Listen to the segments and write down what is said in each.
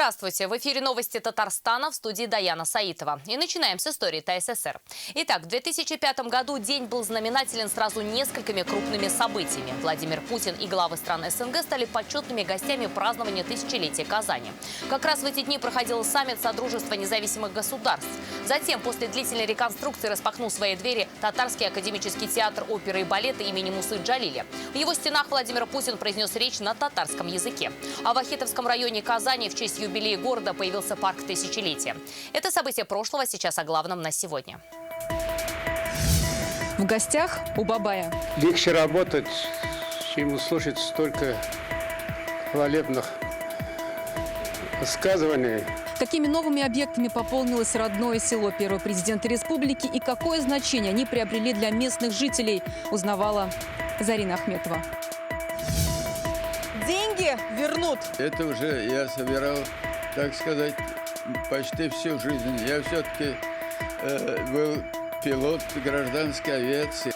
Здравствуйте! В эфире новости Татарстана, в студии Даяна Саитова. И начинаем с истории ТССР. Итак, в 2005 году день был знаменателен сразу несколькими крупными событиями. Владимир Путин и главы стран СНГ стали почетными гостями празднования тысячелетия Казани. Как раз в эти дни проходил саммит Содружества независимых государств. Затем, после длительной реконструкции, распахнул свои двери Татарский академический театр оперы и балета имени Мусы Джалиля. В его стенах Владимир Путин произнес речь на татарском языке. А в Ахетовском районе Казани в честь юбилея города появился парк тысячелетия. Это событие прошлого, сейчас о главном на сегодня. В гостях у Бабая. Легче работать, чем слушать столько хвалебных высказываний. Какими новыми объектами пополнилось родное село первого президента республики и какое значение они приобрели для местных жителей, узнавала Зарина Ахметова. Деньги вернут. Это уже я собирал, так сказать, почти всю жизнь. Я все-таки был пилот гражданской авиации.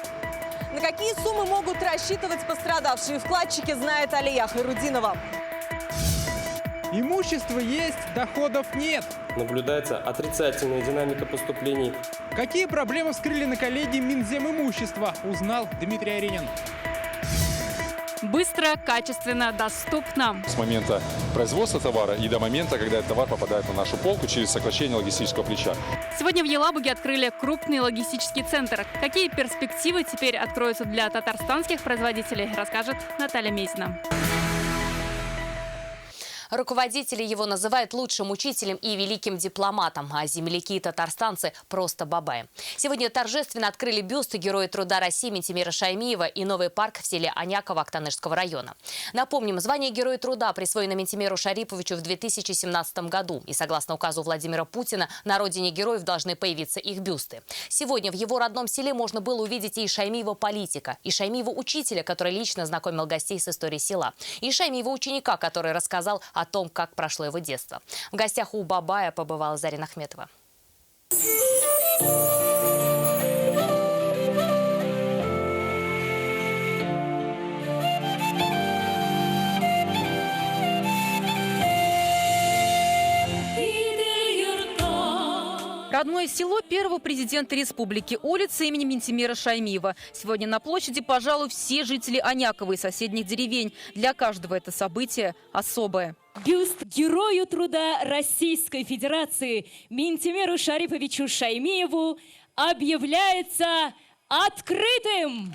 На какие суммы могут рассчитывать пострадавшие вкладчики, знает Алия Хайрудинова. Имущество есть, доходов нет. Наблюдается отрицательная динамика поступлений. Какие проблемы вскрыли на коллегии Минземимущества, узнал Дмитрий Аренин. Быстро, качественно, доступно. С момента производства товара и до момента, когда этот товар попадает на нашу полку через сокращение логистического плеча. Сегодня в Елабуге открыли крупный логистический центр. Какие перспективы теперь откроются для татарстанских производителей, расскажет Наталья Мезина. Руководители его называют лучшим учителем и великим дипломатом, а земляки и татарстанцы – просто бабаи. Сегодня торжественно открыли бюсты Героя труда России Минтимира Шаймиева и новый парк в селе Аняково Актанышского района. Напомним, звание Героя труда присвоено Минтимиру Шариповичу в 2017 году. И согласно указу Владимира Путина, на родине героев должны появиться их бюсты. Сегодня в его родном селе можно было увидеть и Шаймиева-политика, и Шаймиева-учителя, который лично знакомил гостей с историей села, и Шаймиева-ученика, который рассказал о том, как прошло его детство. В гостях у Бабая побывала Зарина Ахметова. Родное село первого президента республики, улица имени Минтимира Шаймиева. Сегодня на площади, пожалуй, все жители Анякова и соседних деревень. Для каждого это событие особое. Бюст Герою труда Российской Федерации Минтимиру Шариповичу Шаймиеву объявляется открытым.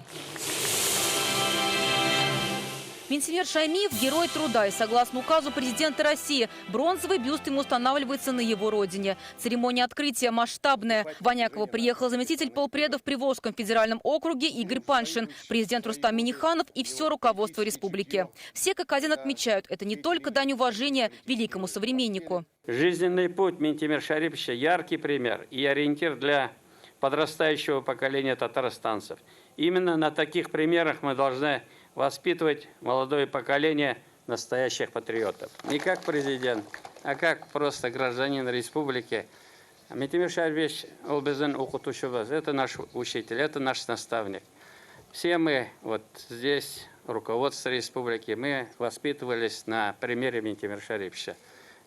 Минтимир Шаймиев – герой труда. И согласно указу президента России, бронзовый бюст ему устанавливается на его родине. Церемония открытия масштабная. В Аняково приехал заместитель полпреда в Приволжском федеральном округе Игорь Паншин, президент Рустам Минниханов и все руководство республики. Все как один отмечают, это не только дань уважения великому современнику. Жизненный путь Минтимира Шариповича – яркий пример и ориентир для подрастающего поколения татарстанцев. Именно на таких примерах мы должны воспитывать молодое поколение настоящих патриотов. Не как президент, а как просто гражданин республики. Минтимир Шарипович – это наш учитель, это наш наставник. Все мы вот здесь, руководство республики, мы воспитывались на примере Минтимира Шариповича.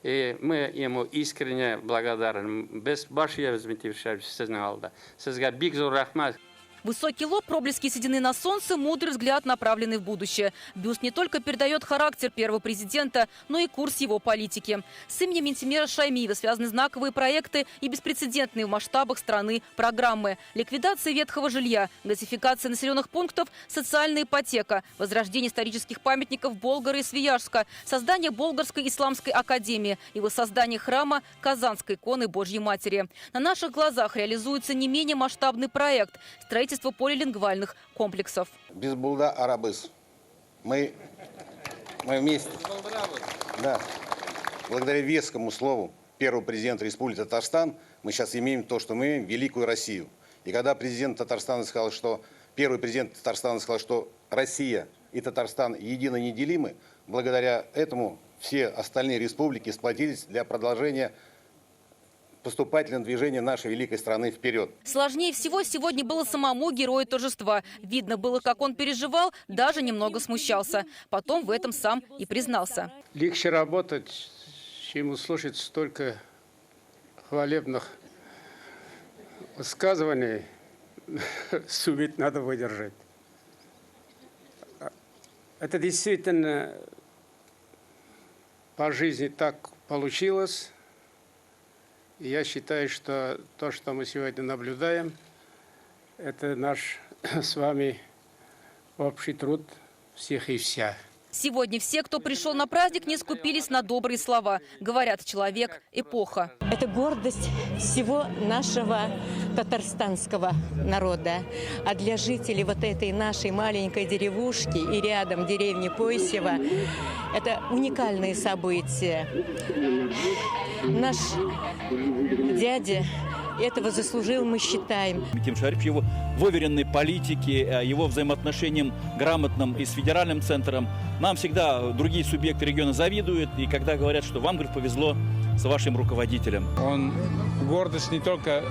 И мы ему искренне благодарны. Без башья Минтимир Шарипович знал, да. Сизга биг зур рахмат. Высокий лоб, проблески седины на солнце, мудрый взгляд, направленный в будущее. Бюст не только передает характер первого президента, но и курс его политики. С именем Минтимира Шаймиева связаны знаковые проекты и беспрецедентные в масштабах страны программы. Ликвидация ветхого жилья, газификация населенных пунктов, социальная ипотека, возрождение исторических памятников Болгара и Свияжска, создание Болгарской исламской академии и воссоздание храма Казанской иконы Божьей Матери. На наших глазах реализуется не менее масштабный проект – строительство полилингвальных комплексов. Бизбулда Арабыс. Мы вместе. Да. Благодаря вескому слову первого президента Республики Татарстан мы сейчас имеем то, что мы имеем великую Россию. И когда президент Татарстана сказал, что первый президент Татарстана сказал, что Россия и Татарстан едино неделимы, благодаря этому все остальные республики сплотились для продолжения поступательное движение нашей великой страны вперед. Сложнее всего сегодня было самому герою торжества. Видно было, как он переживал, даже немного смущался. Потом в этом сам и признался. Легче работать, чем услышать столько хвалебных высказываний, суметь надо выдержать. Это действительно по жизни так получилось. И я считаю, что то, что мы сегодня наблюдаем, это наш с вами общий труд всех и вся. Сегодня все, кто пришел на праздник, не скупились на добрые слова. Говорят, человек – эпоха. Это гордость всего нашего татарстанского народа. А для жителей вот этой нашей маленькой деревушки и рядом деревни Пойсево это уникальные события. Наш дядя этого заслужил, мы считаем. Митимир Шарипович, его выверенной политике, его взаимоотношениям грамотным и с федеральным центром. Нам всегда другие субъекты региона завидуют, и когда говорят, что вам, говорит, повезло с вашим руководителем. Он гордость не только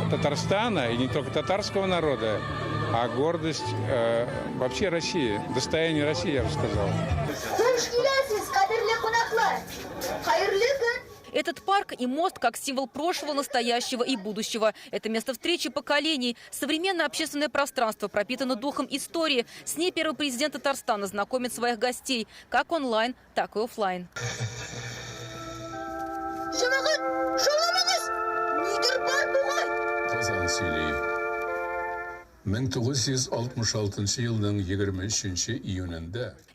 Татарстана и не только татарского народа, а гордость вообще России, достояние России, я бы сказал. Этот парк и мост как символ прошлого, настоящего и будущего. Это место встречи поколений. Современное общественное пространство пропитано духом истории. С ней первый президент Татарстана знакомит своих гостей как онлайн, так и офлайн.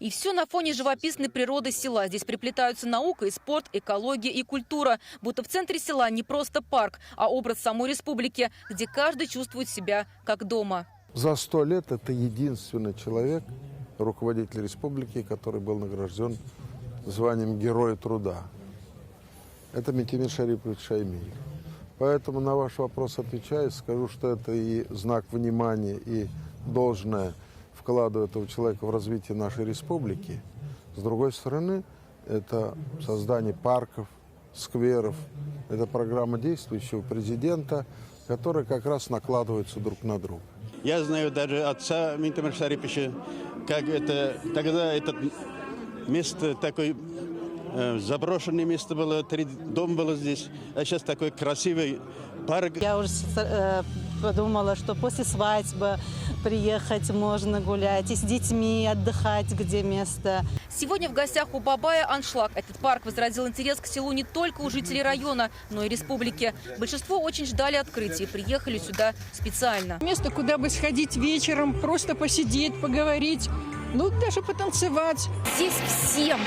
И все на фоне живописной природы села. Здесь приплетаются наука и спорт, экология и культура. Будто в центре села не просто парк, а образ самой республики, где каждый чувствует себя как дома. За 100 лет это единственный человек, руководитель республики, который был награжден званием Героя труда. Это Ментимир Шарипович Шаймиев. Поэтому на ваш вопрос отвечаю, скажу, что это и знак внимания, и должное вкладу этого человека в развитие нашей республики. С другой стороны, это создание парков, скверов, это программа действующего президента, которая как раз накладывается друг на друга. Я знаю даже отца Ментимира Шариповича, как это тогда это место такое. Заброшенное место было, 3 дома было здесь, а сейчас такой красивый парк. Я уже подумала, что после свадьбы приехать можно гулять и с детьми отдыхать, где место. Сегодня в гостях у Бабая аншлаг. Этот парк возродил интерес к селу не только у жителей района, но и республики. Большинство очень ждали открытия и приехали сюда специально. Место, куда бы сходить вечером, просто посидеть, поговорить, ну даже потанцевать. Здесь всем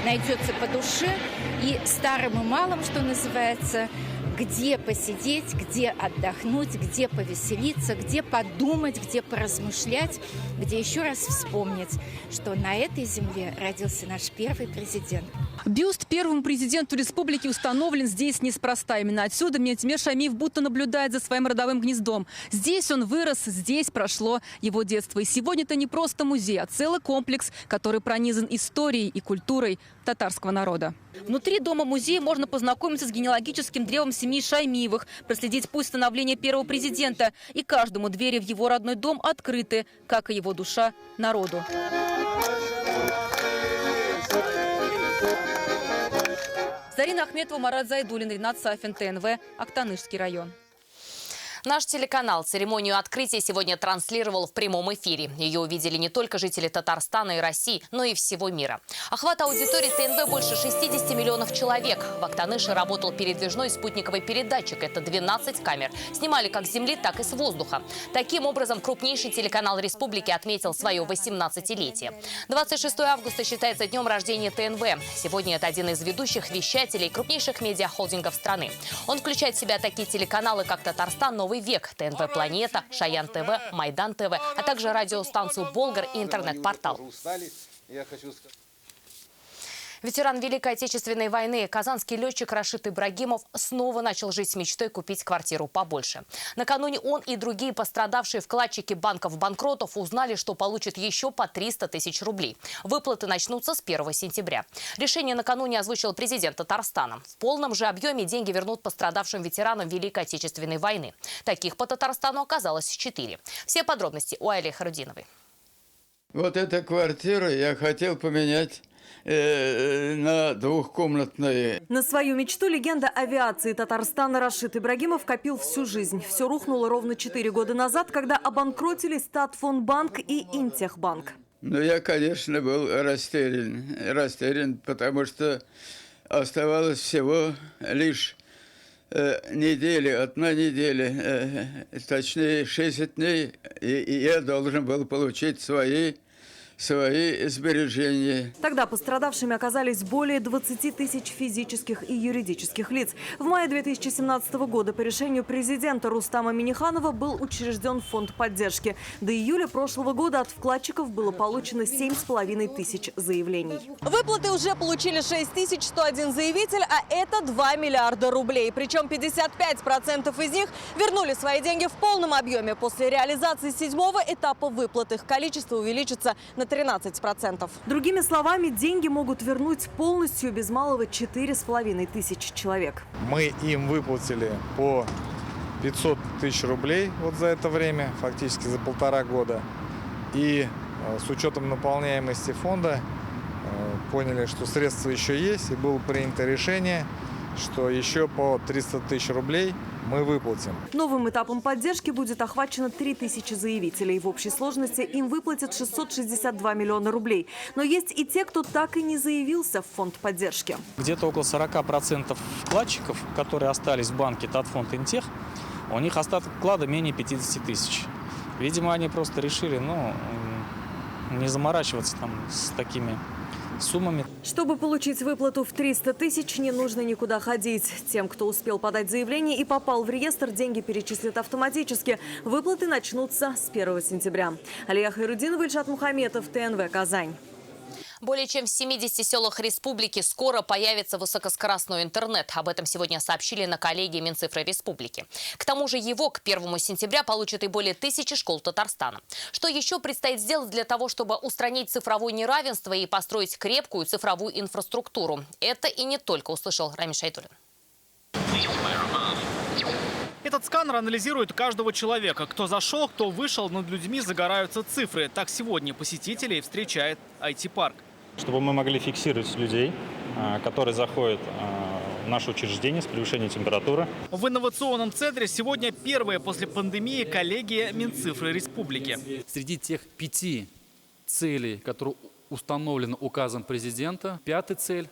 найдется по душе, и старым и малым, что называется, где посидеть, где отдохнуть, где повеселиться, где подумать, где поразмышлять, где еще раз вспомнить, что на этой земле родился наш первый президент. Бюст первому президенту республики установлен здесь неспроста. Именно отсюда Ментимир Шаймиев будто наблюдает за своим родовым гнездом. Здесь он вырос, здесь прошло его детство. И сегодня это не просто музей, а целый комплекс, который пронизан историей и культурой татарского народа. Внутри дома-музея можно познакомиться с генеалогическим древом семьи Шаймиевых, проследить путь становления первого президента. И каждому двери в его родной дом открыты, как и его душа народу. Зарина Ахметова, Марат Зайдуллин, Ринат Сафин, ТНВ, Актанышский район. Наш телеканал церемонию открытия сегодня транслировал в прямом эфире. Ее увидели не только жители Татарстана и России, но и всего мира. Охват аудитории ТНВ больше 60 миллионов человек. В Актаныше работал передвижной спутниковый передатчик. Это 12 камер. Снимали как с земли, так и с воздуха. Таким образом, крупнейший телеканал республики отметил свое 18-летие. 26 августа считается днем рождения ТНВ. Сегодня это один из ведущих вещателей крупнейших медиахолдингов страны. Он включает в себя такие телеканалы, как «Татарстан», «Новый век», ТНВ «Планета», «Шаян ТВ», «Майдан ТВ», а также радиостанцию «Болгар» и интернет-портал. Ветеран Великой Отечественной войны, казанский летчик Рашид Ибрагимов снова начал жить с мечтой купить квартиру побольше. Накануне он и другие пострадавшие вкладчики банков-банкротов узнали, что получат еще по 300 тысяч рублей. Выплаты начнутся с 1 сентября. Решение накануне озвучил президент Татарстана. В полном же объеме деньги вернут пострадавшим ветеранам Великой Отечественной войны. Таких по Татарстану оказалось 4. Все подробности у Али Харудиновой. Вот эта квартира я хотел поменять. на двухкомнатные. На свою мечту легенда авиации Татарстана Рашид Ибрагимов копил всю жизнь. Все рухнуло ровно 4 года назад, когда обанкротились Татфонбанк и Интехбанк. Ну, я, конечно, был растерян, потому что оставалось всего лишь одна неделя, точнее 60 дней, и я должен был получить свои сбережения. Тогда пострадавшими оказались более 20 тысяч физических и юридических лиц. В мае 2017 года по решению президента Рустама Минниханова был учрежден фонд поддержки. До июля прошлого года от вкладчиков было получено 7,5 тысяч заявлений. Выплаты уже получили 6101 заявитель, а это 2 миллиарда рублей. Причем 55% из них вернули свои деньги в полном объеме. После реализации 7-го этапа выплат их количество увеличится на 13%. Другими словами, деньги могут вернуть полностью без малого 4,5 тысяч человек. Мы им выплатили по 500 тысяч рублей вот за это время, фактически за 1,5 года. И с учетом наполняемости фонда поняли, что средства еще есть, и было принято решение, что еще по 300 тысяч рублей мы выплатим. Новым этапом поддержки будет охвачено 3000 заявителей. В общей сложности им выплатят 662 миллиона рублей. Но есть и те, кто так и не заявился в фонд поддержки. Где-то около 40% вкладчиков, которые остались в банке Татфонд Интех, у них остаток вклада менее 50 тысяч. Видимо, они просто решили, не заморачиваться там с такими суммами. Чтобы получить выплату в 300 тысяч, не нужно никуда ходить. Тем, кто успел подать заявление и попал в реестр, деньги перечислят автоматически. Выплаты начнутся с 1 сентября. Алия Хайрудинова, Ильшат Мухаметов, ТНВ, Казань. Более чем в 70 селах республики скоро появится высокоскоростной интернет. Об этом сегодня сообщили на коллегии Минцифры Республики. К тому же его к 1 сентября получат и более 1000 школ Татарстана. Что еще предстоит сделать для того, чтобы устранить цифровое неравенство и построить крепкую цифровую инфраструктуру? Это и не только услышал Рамиль Шайдуллин. Этот сканер анализирует каждого человека. Кто зашел, кто вышел, над людьми загораются цифры. Так сегодня посетителей встречает IT-парк. Чтобы мы могли фиксировать людей, которые заходят в наше учреждение с превышением температуры. В инновационном центре сегодня первая после пандемии коллегия Минцифры Республики. Среди тех 5 целей, которые установлены указом президента, 5-я цель,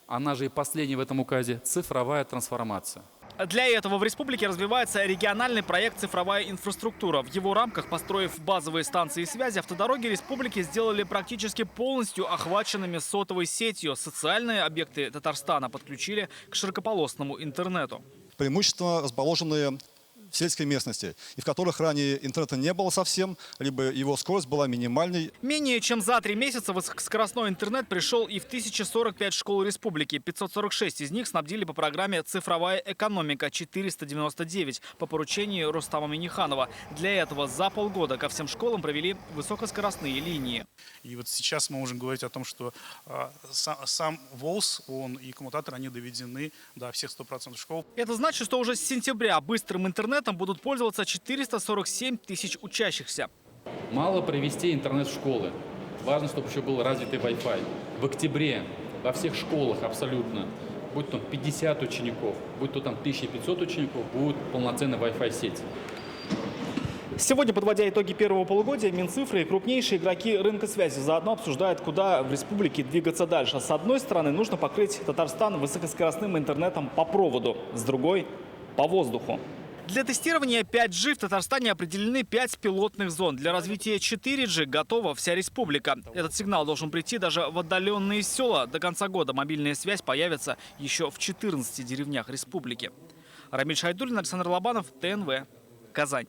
она же и последняя в этом указе, цифровая трансформация. Для этого в республике развивается региональный проект «Цифровая инфраструктура». В его рамках, построив базовые станции связи, автодороги республики сделали практически полностью охваченными сотовой сетью. Социальные объекты Татарстана подключили к широкополосному интернету. Преимущества расположенные в сельской местности, и в которых ранее интернета не было совсем, либо его скорость была минимальной. Менее чем за 3 месяца высокоскоростной интернет пришел и в 1045 школ республики. 546 из них снабдили по программе «Цифровая экономика» 499 по поручению Рустама Минниханова. Для этого за полгода ко всем школам провели высокоскоростные линии. И вот сейчас мы можем говорить о том, что сам ВОЛС, он и коммутаторы, они доведены до всех 100% школ. Это значит, что уже с сентября быстрым интернетом будут пользоваться 447 тысяч учащихся. Мало привести интернет в школы. Важно, чтобы еще был развитый Wi-Fi. В октябре во всех школах абсолютно, будь то 50 учеников, будь то там 1500 учеников, будет полноценная Wi-Fi сеть. Сегодня, подводя итоги первого полугодия, Минцифры и крупнейшие игроки рынка связи заодно обсуждают, куда в республике двигаться дальше. С одной стороны, нужно покрыть Татарстан высокоскоростным интернетом по проводу, с другой – по воздуху. Для тестирования 5G в Татарстане определены 5 пилотных зон. Для развития 4G готова вся республика. Этот сигнал должен прийти даже в отдаленные села. До конца года мобильная связь появится еще в 14 деревнях республики. Рамиль Шайдуллин, Александр Лобанов, ТНВ, Казань.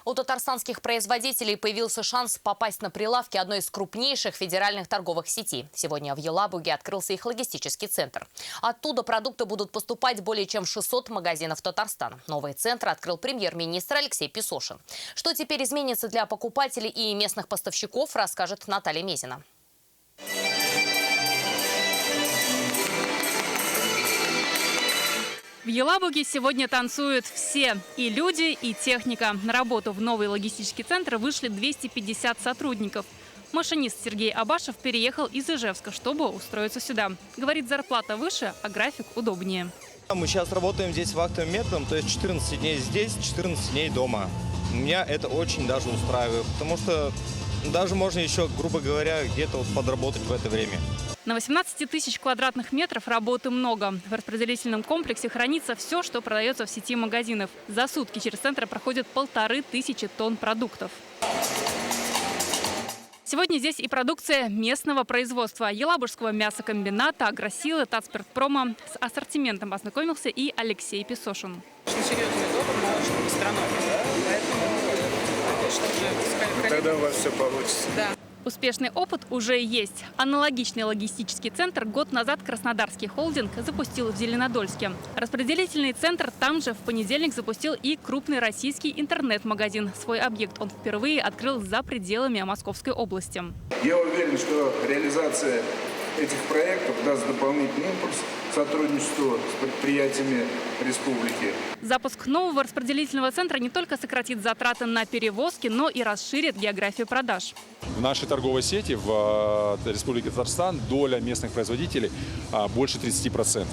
У татарстанских производителей появился шанс попасть на прилавки одной из крупнейших федеральных торговых сетей. Сегодня в Елабуге открылся их логистический центр. Оттуда продукты будут поступать более чем 600 магазинов Татарстана. Новый центр открыл премьер-министр Алексей Песошин. Что теперь изменится для покупателей и местных поставщиков, расскажет Наталья Мезина. В Елабуге сегодня танцуют все – и люди, и техника. На работу в новый логистический центр вышли 250 сотрудников. Машинист Сергей Абашев переехал из Ижевска, чтобы устроиться сюда. Говорит, зарплата выше, а график удобнее. Мы сейчас работаем здесь вахтовым методом, то есть 14 дней здесь, 14 дней дома. Меня это очень даже устраивает, потому что даже можно еще, грубо говоря, где-то вот подработать в это время. На 18 тысяч квадратных метров работы много. В распределительном комплексе хранится все, что продается в сети магазинов. За сутки через центр проходит 1500 тонн продуктов. Сегодня здесь и продукция местного производства. Елабужского мясокомбината, Агросилы, Татспиртпрома. С ассортиментом ознакомился и Алексей Песошин. Очень серьезный договор, молочной страной. Поэтому, тогда у вас все получится. Да. Успешный опыт уже есть. Аналогичный логистический центр год назад краснодарский холдинг запустил в Зеленодольске. Распределительный центр там же в понедельник запустил и крупный российский интернет-магазин. Свой объект он впервые открыл за пределами Московской области. Я уверен, что реализация этих проектов даст дополнительный импульс сотрудничеству с предприятиями республики. Запуск нового распределительного центра не только сократит затраты на перевозки, но и расширит географию продаж. В нашей торговой сети в Республике Татарстан доля местных производителей больше 30%.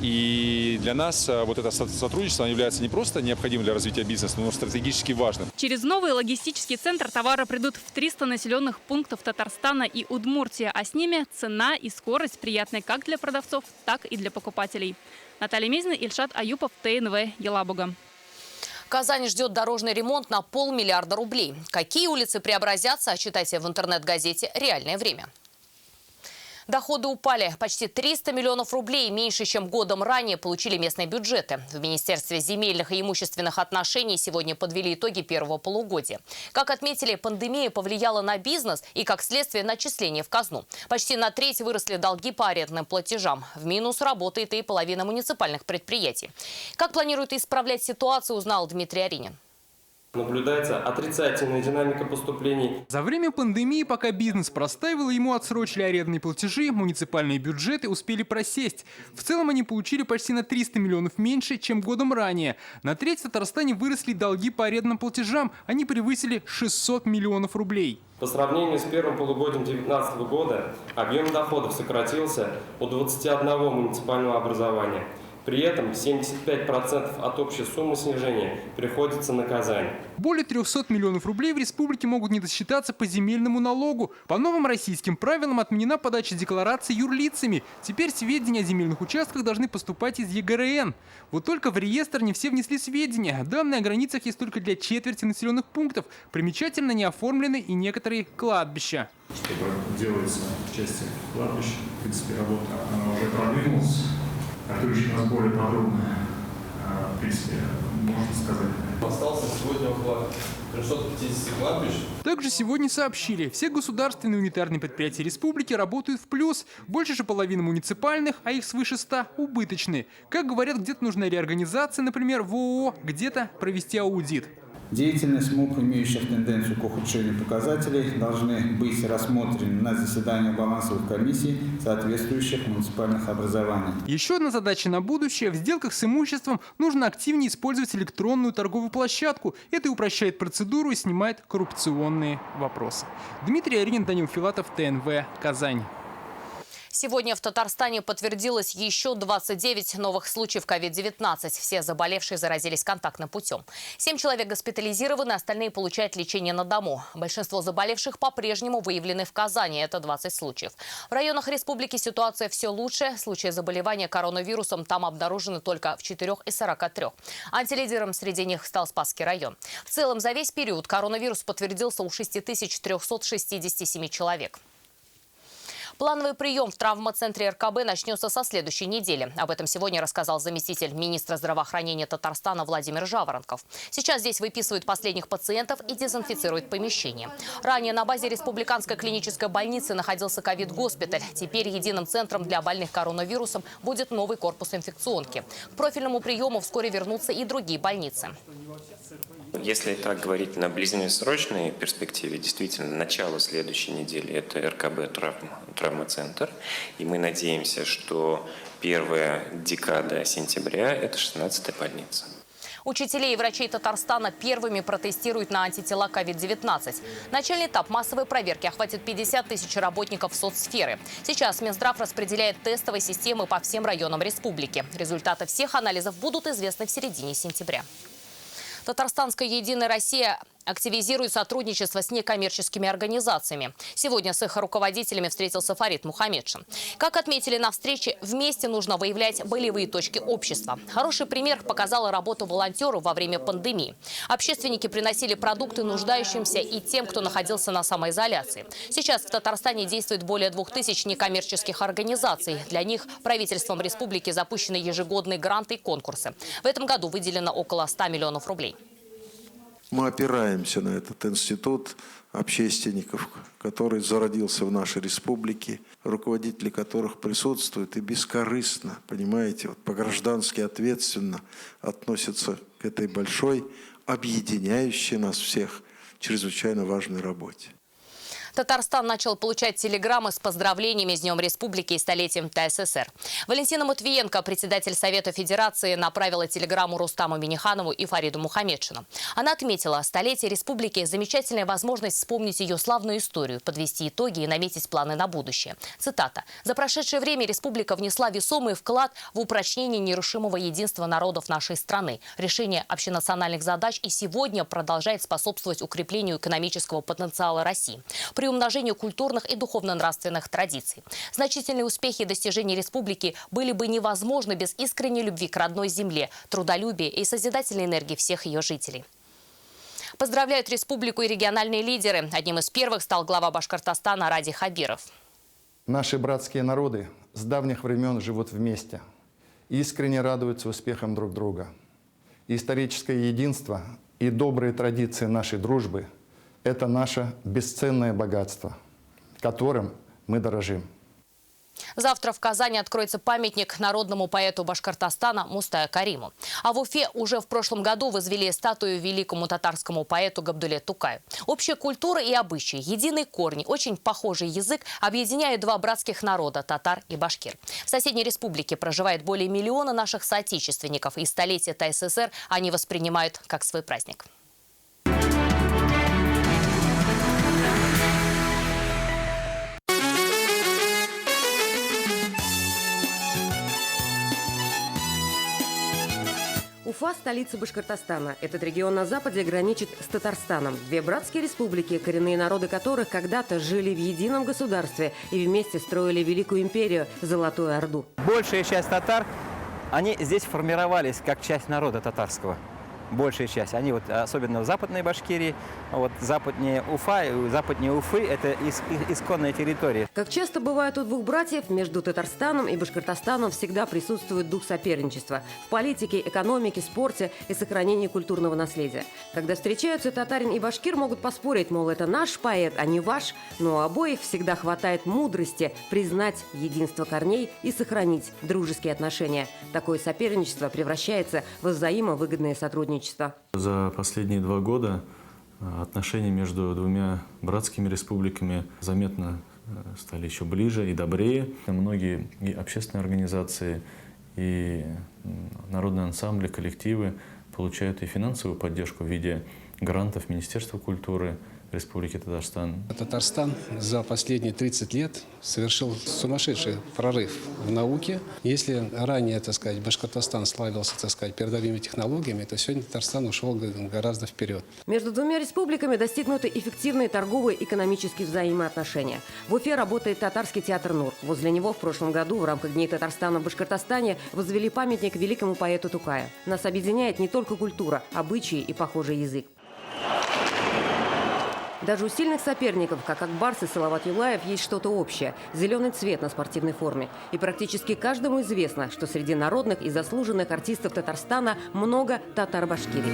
И для нас вот это сотрудничество является не просто необходимым для развития бизнеса, но и стратегически важным. Через новый логистический центр товары придут в 300 населенных пунктов Татарстана и Удмуртии, а с ними цена и скорость приятны как для продавцов, так и для покупателей. Наталья Мезина, Ильшат Аюпов, ТНВ, Елабуга. Казань ждет дорожный ремонт на 500 миллиарда рублей. Какие улицы преобразятся, читайте в интернет-газете «Реальное время». Доходы упали. Почти 300 миллионов рублей меньше, чем годом ранее получили местные бюджеты. В Министерстве земельных и имущественных отношений сегодня подвели итоги первого полугодия. Как отметили, пандемия повлияла на бизнес и, как следствие, на отчисления в казну. Почти на треть выросли долги по арендным платежам. В минус работает и половина муниципальных предприятий. Как планирует исправлять ситуацию, узнал Дмитрий Аринин. Наблюдается отрицательная динамика поступлений. За время пандемии, пока бизнес простаивал, ему отсрочили арендные платежи, муниципальные бюджеты успели просесть. В целом они получили почти на 300 миллионов меньше, чем годом ранее. На треть в Татарстане выросли долги по арендным платежам. Они превысили 600 миллионов рублей. По сравнению с первым полугодием 2019 года объем доходов сократился у 21 муниципального образования. При этом 75% от общей суммы снижения приходится на Казань. Более 300 миллионов рублей в республике могут не досчитаться по земельному налогу. По новым российским правилам отменена подача деклараций юрлицами. Теперь сведения о земельных участках должны поступать из ЕГРН. Вот только в реестр не все внесли сведения. Данные о границах есть только для четверти населенных пунктов. Примечательно не оформлены и некоторые кладбища. Что делается в части кладбищ, в принципе, работа она уже продвинулась. Артурович у нас более подробно, в принципе, можно сказать. Остался сегодня около 350 кладбищ. Также сегодня сообщили, все государственные унитарные предприятия республики работают в плюс. Больше же половины муниципальных, а их свыше 100, убыточные. Как говорят, где-то нужна реорганизация, например, в ООО, где-то провести аудит. Деятельность МУП, имеющих тенденцию к ухудшению показателей, должны быть рассмотрены на заседании балансовых комиссий соответствующих муниципальных образований. Еще одна задача на будущее. В сделках с имуществом нужно активнее использовать электронную торговую площадку. Это упрощает процедуру и снимает коррупционные вопросы. Дмитрий Аринин, Данил Филатов, ТНВ, Казань. Сегодня в Татарстане подтвердилось еще 29 новых случаев COVID-19. Все заболевшие заразились контактным путем. 7 человек госпитализированы, остальные получают лечение на дому. Большинство заболевших по-прежнему выявлены в Казани. Это 20 случаев. В районах республики ситуация все лучше. Случаи заболевания коронавирусом там обнаружены только в 4 из 43. Антилидером среди них стал Спасский район. В целом за весь период коронавирус подтвердился у 6367 человек. Плановый прием в травмоцентре РКБ начнется со следующей недели. Об этом сегодня рассказал заместитель министра здравоохранения Татарстана Владимир Жаворонков. Сейчас здесь выписывают последних пациентов и дезинфицируют помещение. Ранее на базе Республиканской клинической больницы находился ковид-госпиталь. Теперь единым центром для больных коронавирусом будет новый корпус инфекционки. К профильному приему вскоре вернутся и другие больницы. Если так говорить на ближнесрочной перспективе, действительно, начало следующей недели – это РКБ травмоцентр. И мы надеемся, что первая декада сентября – это 16-я больница. Учителей и врачей Татарстана первыми протестируют на антитела COVID-19. Начальный этап массовой проверки охватит 50 тысяч работников соцсферы. Сейчас Минздрав распределяет тестовые системы по всем районам республики. Результаты всех анализов будут известны в середине сентября. Татарстанская «Единая Россия» активизирует сотрудничество с некоммерческими организациями. Сегодня с их руководителями встретился Фарид Мухаммедшин. Как отметили на встрече, вместе нужно выявлять болевые точки общества. Хороший пример показала работа волонтеров во время пандемии. Общественники приносили продукты нуждающимся и тем, кто находился на самоизоляции. Сейчас в Татарстане действует более 2000 некоммерческих организаций. Для них правительством республики запущены ежегодные гранты и конкурсы. В этом году выделено около 100 миллионов рублей. Мы опираемся на этот институт общественников, который зародился в нашей республике, руководители которых присутствуют и бескорыстно, понимаете, вот по-граждански ответственно относятся к этой большой, объединяющей нас всех, чрезвычайно важной работе. Татарстан начал получать телеграммы с поздравлениями с Днем Республики и столетием ТССР. Валентина Матвиенко, председатель Совета Федерации, направила телеграмму Рустаму Минниханову и Фариду Мухаммедшину. Она отметила, столетие республики – замечательная возможность вспомнить ее славную историю, подвести итоги и наметить планы на будущее. Цитата. «За прошедшее время республика внесла весомый вклад в упрочнение нерушимого единства народов нашей страны, решение общенациональных задач и сегодня продолжает способствовать укреплению экономического потенциала России. При умножению культурных и духовно-нравственных традиций. Значительные успехи и достижения республики были бы невозможны без искренней любви к родной земле, трудолюбия и созидательной энергии всех ее жителей». Поздравляют республику и региональные лидеры. Одним из первых стал глава Башкортостана Ради Хабиров. Наши братские народы с давних времен живут вместе, искренне радуются успехам друг друга. Историческое единство и добрые традиции нашей дружбы – это наше бесценное богатство, которым мы дорожим. Завтра в Казани откроется памятник народному поэту Башкортостана Мустая Кариму. А в Уфе уже в прошлом году возвели статую великому татарскому поэту Габдулле Тукаю. Общая культура и обычаи, единые корни, очень похожий язык объединяют два братских народа – татар и башкир. В соседней республике проживает более миллиона наших соотечественников, и столетие ТССР они воспринимают как свой праздник. Уфа – столица Башкортостана. Этот регион на западе граничит с Татарстаном. Две братские республики, коренные народы которых когда-то жили в едином государстве и вместе строили великую империю – Золотую Орду. Большая часть татар, они здесь формировались как часть народа татарского. Большая часть. Они вот, особенно в Западной Башкирии, вот западнее Уфа, западнее Уфы – это исконная территория. Как часто бывает у двух братьев, между Татарстаном и Башкортостаном всегда присутствует дух соперничества в политике, экономике, спорте и сохранении культурного наследия. Когда встречаются татарин и башкир, могут поспорить, мол, это наш поэт, а не ваш, но у обоих всегда хватает мудрости признать единство корней и сохранить дружеские отношения. Такое соперничество превращается в взаимовыгодное сотрудничество. За последние 2 года отношения между двумя братскими республиками заметно стали еще ближе и добрее. Многие и общественные организации, и народные ансамбли, коллективы получают и финансовую поддержку в виде грантов Министерства культуры Республики Татарстан. Татарстан за последние 30 лет совершил сумасшедший прорыв в науке. Если ранее, так сказать, Башкортостан славился, так сказать, передовыми технологиями, то сегодня Татарстан ушел гораздо вперед. Между двумя республиками достигнуты эффективные торговые и экономические взаимоотношения. В Уфе работает татарский театр «Нур». Возле него в прошлом году в рамках Дней Татарстана в Башкортостане возвели памятник великому поэту Тукаю. Нас объединяет не только культура, обычаи и похожий язык. Даже у сильных соперников, как Акбарс и Салават Юлаев, есть что-то общее – зеленый цвет на спортивной форме. И практически каждому известно, что среди народных и заслуженных артистов Татарстана много татар-башкирий.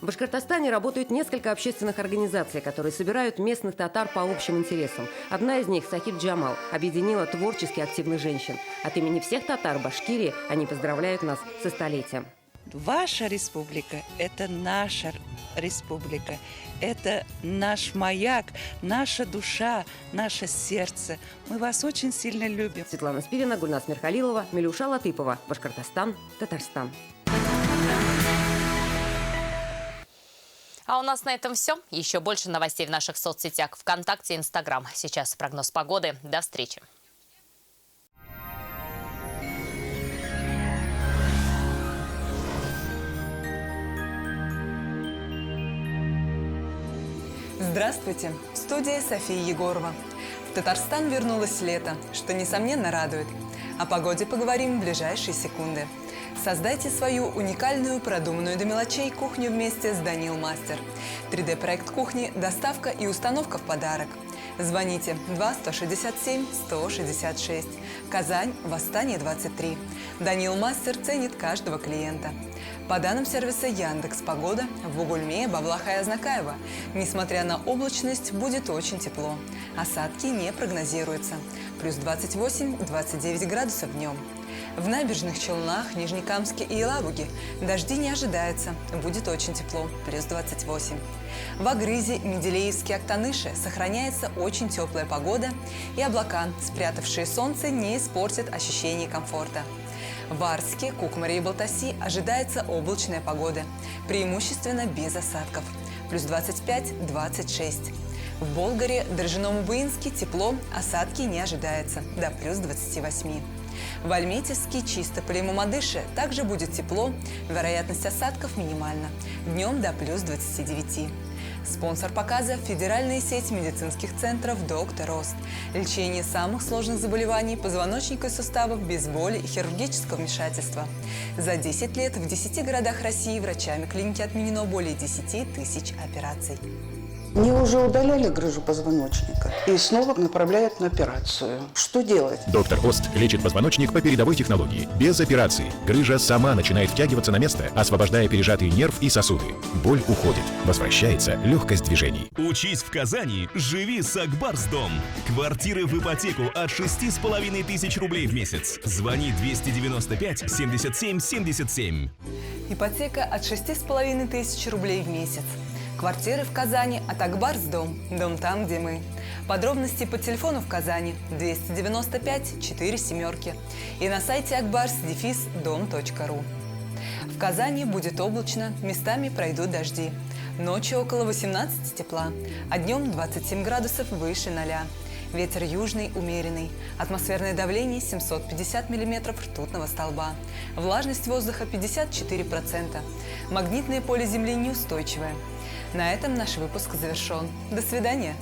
В Башкортостане работают несколько общественных организаций, которые собирают местных татар по общим интересам. Одна из них, Сахиб Джамал, объединила творчески активных женщин. От имени всех татар Башкирии они поздравляют нас со столетием. Ваша республика – это наша республика, это наш маяк, наша душа, наше сердце. Мы вас очень сильно любим. Светлана Спирина, Гульнас Мирхалилова, Милюша Латыпова. Башкортостан, Татарстан. А у нас на этом все. Еще больше новостей в наших соцсетях ВКонтакте и Инстаграм. Сейчас прогноз погоды. До встречи. Здравствуйте! В студии София Егорова. В Татарстан вернулось лето, что, несомненно, радует. О погоде поговорим в ближайшие секунды. Создайте свою уникальную, продуманную до мелочей кухню вместе с Данил Мастер. 3D-проект кухни, доставка и установка в подарок. Звоните 2-167-166. Казань, Восстание 23. Данил Мастер ценит каждого клиента. По данным сервиса Яндекс.Погода, в Бугульме, Бавлаха и Азнакаево, несмотря на облачность, будет очень тепло. Осадки не прогнозируются. Плюс 28-29 градусов днем. В Набережных Челнах, Нижнекамске и Елабуге дожди не ожидается, будет очень тепло, плюс 28. В Агрызе, Менделеевске, Актаныше сохраняется очень теплая погода, и облака, спрятавшие солнце, не испортят ощущение комфорта. В Арске, Кукмаре и Балтаси ожидается облачная погода, преимущественно без осадков, плюс 25-26. В Болгаре, Дрожжином и Буинске тепло, осадки не ожидается, до плюс 28. В Альметьевске, Чистополе и Мамадыше также будет тепло, вероятность осадков минимальна, днем до плюс 29. Спонсор показа – федеральная сеть медицинских центров «Доктор Рост». Лечение самых сложных заболеваний позвоночника и суставов без боли и хирургического вмешательства. За 10 лет в 10 городах России врачами клиники отменено более 10 тысяч операций. Мне уже удаляли грыжу позвоночника и снова направляют на операцию. Что делать? Доктор Ост лечит позвоночник по передовой технологии. Без операции. Грыжа сама начинает втягиваться на место, освобождая пережатый нерв и сосуды. Боль уходит. Возвращается легкость движений. Учись в Казани, живи с Акбарсдом. Квартиры в ипотеку от 6,5 тысяч рублей в месяц. Звони 295 77 77. Ипотека от 6,5 тысяч рублей в месяц. Квартиры в Казани от Акбарсдом. Дом там, где мы. Подробности по телефону в Казани 295 4 семерки и на сайте akbars-dom.ru. В Казани будет облачно, местами пройдут дожди. Ночью около 18 тепла, а днем 27 градусов выше 0. Ветер южный, умеренный. Атмосферное давление 750 миллиметров ртутного столба. Влажность воздуха 54%. Магнитное поле Земли неустойчивое. На этом наш выпуск завершен. До свидания.